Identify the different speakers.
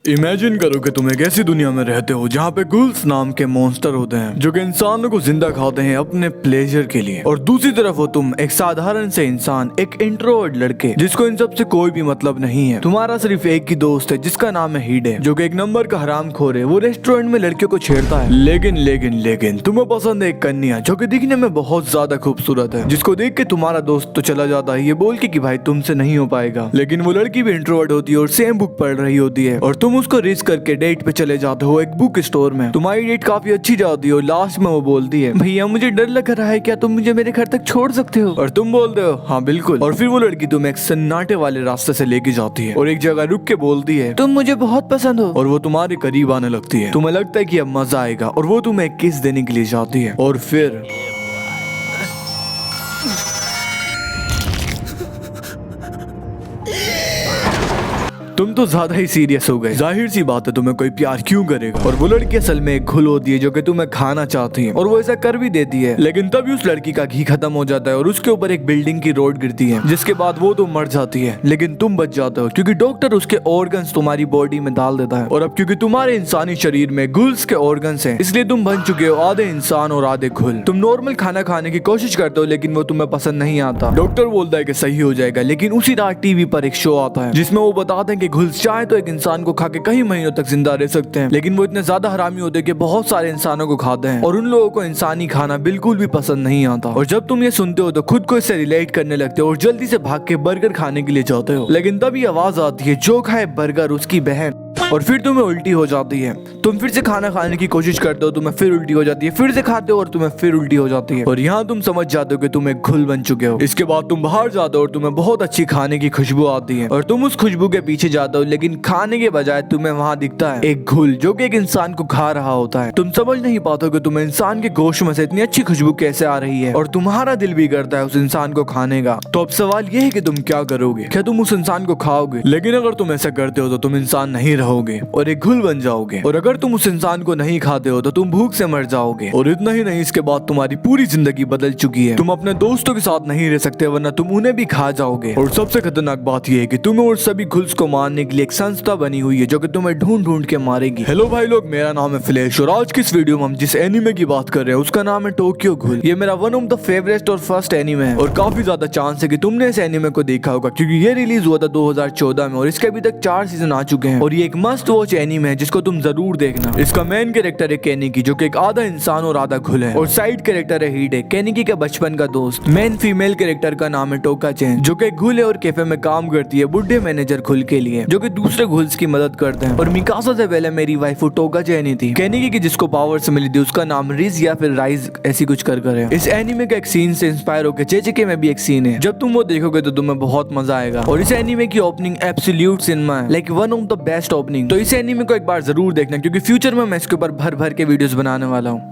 Speaker 1: Imagine करो कि तुम एक ऐसी दुनिया में रहते हो जहाँ पे गुल्स नाम के मॉन्स्टर होते हैं जो कि इंसानों को जिंदा खाते हैं अपने प्लेजर के लिए। और दूसरी तरफ हो तुम, एक साधारण से इंसान, एक इंट्रोवर्ट लड़के जिसको इन सब से कोई भी मतलब नहीं है। तुम्हारा सिर्फ एक ही दोस्त है जिसका नाम है हीडे, जो कि एक नंबर का हरामखोर है। वो रेस्टोरेंट में लड़कियों को छेड़ता है, लेकिन तुम्हें पसंद है एक कन्या जो कि दिखने में बहुत ज्यादा खूबसूरत है, जिसको देख के तुम्हारा दोस्त तो चला जाता है ये बोल के कि भाई तुमसे नहीं हो पाएगा। लेकिन वो लड़की भी इंट्रोवर्ट होती है और सेम बुक पढ़ रही होती है और तुम उसको रिस्क करके डेट पे चले जाते हो एक बुक स्टोर में। तुम्हारी डेट काफी अच्छी जाती है और लास्ट में वो बोलती है, भैया मुझे डर लग रहा है, क्या तुम मुझे मेरे घर तक छोड़ सकते हो? और तुम बोलते हो हाँ बिल्कुल। और फिर वो लड़की तुम्हें एक सन्नाटे वाले रास्ते से लेके जाती है और एक जगह रुक के बोलती है, तुम मुझे बहुत पसंद हो। और वो तुम्हारे करीब आने लगती है। तुम्हें लगता है कि अब मजा आएगा और वो तुम्हें एक किस देने के लिए जाती है। और फिर तुम तो ज्यादा ही सीरियस हो गए। जाहिर सी बात है तुम्हें कोई प्यार क्यों करेगा। और वो लड़की असल में एक घुल होती है जो कि तुम्हें खाना चाहती है और वो ऐसा कर भी देती है। लेकिन तभी उस लड़की का घी खत्म हो जाता है और उसके ऊपर एक बिल्डिंग की रोड गिरती है, जिसके बाद वो तो मर जाती है। लेकिन तुम बच जाते हो क्योंकि डॉक्टर उसके ऑर्गन्स तुम्हारी बॉडी में डाल देता है। और अब क्योंकि तुम्हारे इंसानी शरीर में गुल्स के ऑर्गन्स हैं, इसलिए तुम बन चुके हो आधे इंसान और आधे घुल। तुम नॉर्मल खाना खाने की कोशिश करते हो लेकिन वो तुम्हें पसंद नहीं आता। डॉक्टर बोलता है कि सही हो जाएगा, लेकिन उसी रात टीवी पर एक शो आता है जिसमें वो बताते हैं कि घुल्स चाहे तो एक इंसान को खा के कई महीनों तक जिंदा रह सकते हैं, लेकिन वो इतने ज्यादा हरामी होते हैं कि बहुत सारे इंसानों को खाते हैं और उन लोगों को इंसानी खाना बिल्कुल भी पसंद नहीं आता। और जब तुम ये सुनते हो तो खुद को इससे रिलेट करने लगते हो और जल्दी से भाग के बर्गर खाने के लिए जाते हो। लेकिन तभी आवाज आती है, जो खाए बर्गर उसकी बहन। और फिर तुम्हें उल्टी हो जाती है। तुम फिर से खाना खाने की कोशिश करते हो, तुम्हें फिर उल्टी हो जाती है, फिर से खाते हो और तुम्हें फिर उल्टी हो जाती है। और यहाँ तुम समझ जाते हो कि तुम एक घुल बन चुके हो। इसके बाद तुम बाहर जाते हो और तुम्हें बहुत अच्छी खाने की खुशबू आती है और तुम उस खुशबू के पीछे जाते हो, लेकिन खाने के बजाय तुम्हें वहाँ दिखता है एक घुल जो कि एक इंसान को खा रहा होता है। तुम समझ नहीं पाते हो कि तुम्हें इंसान के गोश्त में से इतनी अच्छी खुशबू कैसे आ रही है और तुम्हारा दिल भी करता है उस इंसान को खाने का। तो अब सवाल यह है कि तुम क्या करोगे? क्या तुम उस इंसान को खाओगे? लेकिन अगर तुम ऐसा करते हो तो तुम इंसान नहीं रहोगे और एक घुल बन जाओगे। और अगर तुम उस इंसान को नहीं खाते हो तो तुम भूख से मर जाओगे। और इतना ही नहीं, इसके बाद तुम्हारी पूरी जिंदगी बदल चुकी है। तुम अपने दोस्तों के साथ नहीं रह सकते वरना तुम उन्हें भी खा जाओगे। और सबसे खतरनाक बात यह है कि तुम्हें और सभी घुल्स को मारने के लिए एक संस्था बनी हुई है जो कि तुम्हें ढूंढ ढूंढ के मारेगी। हेलो भाई लोग, मेरा नाम है फ्लैश और आज की इस वीडियो में हम जिस एनीमे की बात कर रहे हैं उसका नाम है टोक्यो घुल। ये मेरा वन ऑफ द फेवरेट और फर्स्ट एनीमे है और काफी ज्यादा चांस है कि तुमने इस एनीमे को देखा होगा क्योंकि ये रिलीज हुआ था 2014 में और इसके अभी तक 4 सीजन आ चुके हैं। और ये एक मस्ट वॉच एनीमे है जिसको तुम जरूर देखना। इसका मेन कैरेक्टर है केनिकी जो कि एक आधा इंसान और आधा घुल है और साइड कैरेक्टर है हीडे, केनिकी का बचपन का दोस्त। मेन फीमेल कैरेक्टर का नाम है टोका चेन जो कि घुल है और कैफे में काम करती है बुढ़े मैनेजर घुल के लिए, जो कि दूसरे घुल्स की मदद करते हैं। और मिकासा से पहले मेरी वाइफ टोका चेन ही थी। केनिकी की जिसको पावर्स मिली थी उसका नाम रिज या फिर राइज ऐसी कुछ कर है। इस एनीमे का एक सीन से इंस्पायर होकर जेजेके में भी एक सीन है। जब तुम वो देखोगे तो तुम्हें बहुत मजा आएगा। और इस एनीमे की ओपनिंग एब्सोल्यूट सिनेमा है, like one of the best opening. तो इस एनीमे को एक बार जरूर देखना क्योंकि फ्यूचर में मैं इसके ऊपर भर भर के वीडियोस बनाने वाला हूँ।